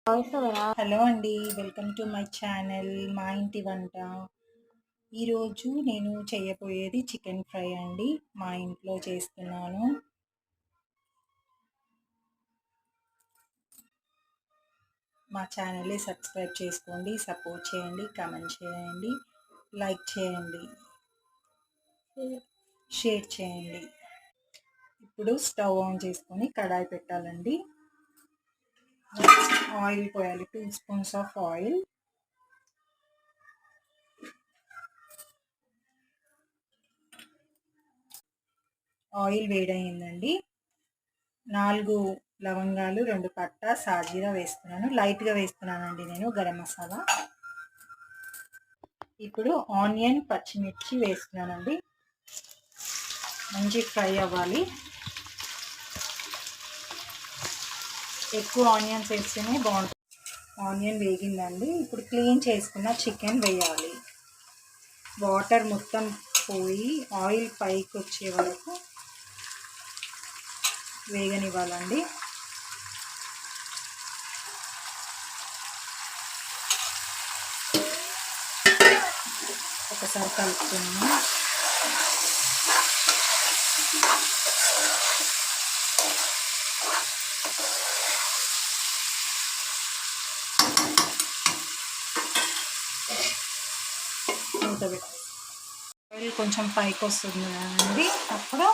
Hello అండి, welcome to my channel మా ఇంటి వంట. ఈరోజు నేను చేయబోయేది చికెన్ ఫ్రై అండి. మా ఇంట్లో చేస్తున్నాను. మా ఛానల్ని సబ్స్క్రైబ్ చేసుకోండి, సపోర్ట్ చేయండి, కామెంట్ చేయండి, లైక్ చేయండి, షేర్ చేయండి. ఇప్పుడు స్టవ్ ఆన్ చేసుకొని కడాయి పెట్టాలండి. ఆయిల్ పోయాలి, 2 స్పూన్స్ ఆఫ్ ఆయిల్. ఆయిల్ వేడయిందండి. 4 లవంగాలు, 2 పట్ట, సాజీరా వేస్తున్నాను. లైట్గా వేస్తున్నానండి నేను గరం మసాలా. ఇప్పుడు ఆనియన్, పచ్చిమిర్చి వేస్తున్నానండి. మంచి ఫ్రై అవ్వాలి. ఎక్కువ ఆనియన్స్ వేస్తేనే బాగుంటుంది. ఆనియన్ వేగిందండి. ఇప్పుడు క్లీన్ చేసుకున్న చికెన్ వేయాలి. వాటర్ మొత్తం పోయి ఆయిల్ పైకి వచ్చే వరకు వేగనివ్వాలండి. ఒకసారి కలుపుతున్నాము. మూత పెట్టి ఆయిల్ కొంచెం పైకి వస్తుంది అండి. అప్పుడు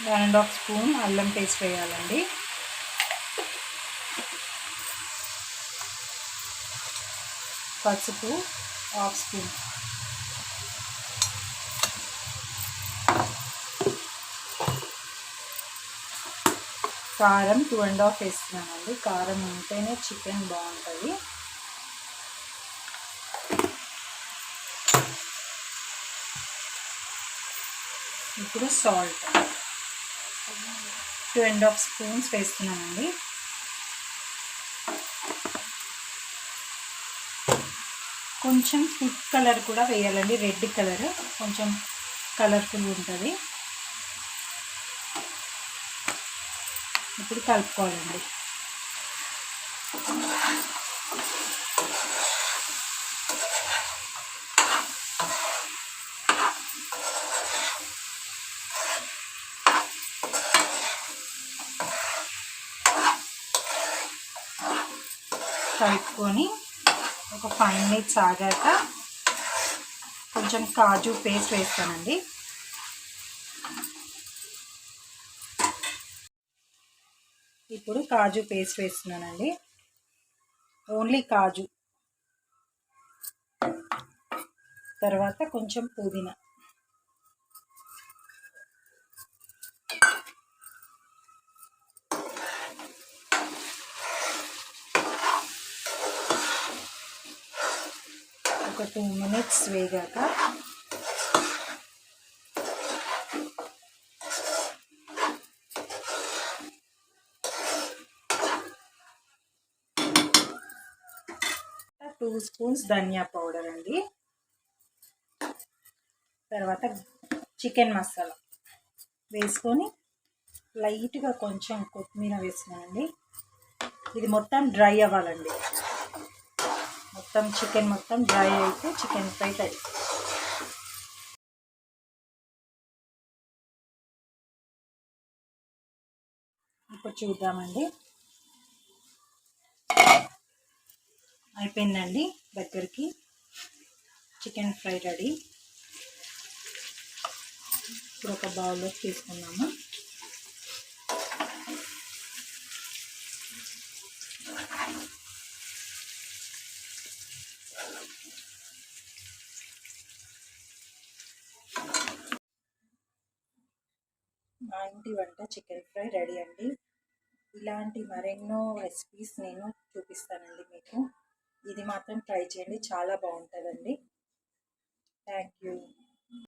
వన్ అండ్ హాఫ్ స్పూన్ అల్లం పేస్ట్ వేయాలండి. పసుపు హాఫ్ స్పూన్, కారం 2.5 వేస్తున్నానండి. కారం ఉంటేనే చికెన్ బాగుంటుంది. ఇప్పుడు సాల్ట్ 2.5 స్పూన్స్ వేస్తున్నానండి. కొంచెం ఫుడ్ కలర్ కూడా వేయాలండి, రెడ్ కలర్, కొంచెం కలర్ఫుల్ ఉంటుంది. ఇప్పుడు కలుపుకోవాలండి. కలుపుకొని ఒక 5 మినిట్స్ ఆగాక కొంచెం కాజు పేస్ట్ వేస్తానండి. ఇప్పుడు కాజు పేస్ట్ వేస్తున్నానండి. ఓన్లీ కాజు. తర్వాత కొంచెం పుదీనా, ఒక 2 మినిట్స్ వేగాక టూ స్పూన్స్ ధనియా పౌడర్ అండి. తర్వాత చికెన్ మసాలా వేసుకొని లైట్గా కొంచెం కొత్తిమీర వేసినానండి. ఇది మొత్తం డ్రై అవ్వాలండి. మొత్తం చికెన్ మొత్తం డ్రై అయితే చికెన్ ఫ్రై రెడీ. ఇప్పుడు చూద్దామండి. అయిపోయిందండి దగ్గరికి. Chicken fry ready. ఇప్పుడు ఒక బౌల్లో తీసుకున్నాము. మా ఇంటి వంట చికెన్ ఫ్రై రెడీ అండి. ఇలాంటి మరెన్నో రెసిపీస్ నేను చూపిస్తానండి మీకు. ఇది మాత్రం ట్రై చేయండి, చాలా బాగుంటుందండి. Thank you.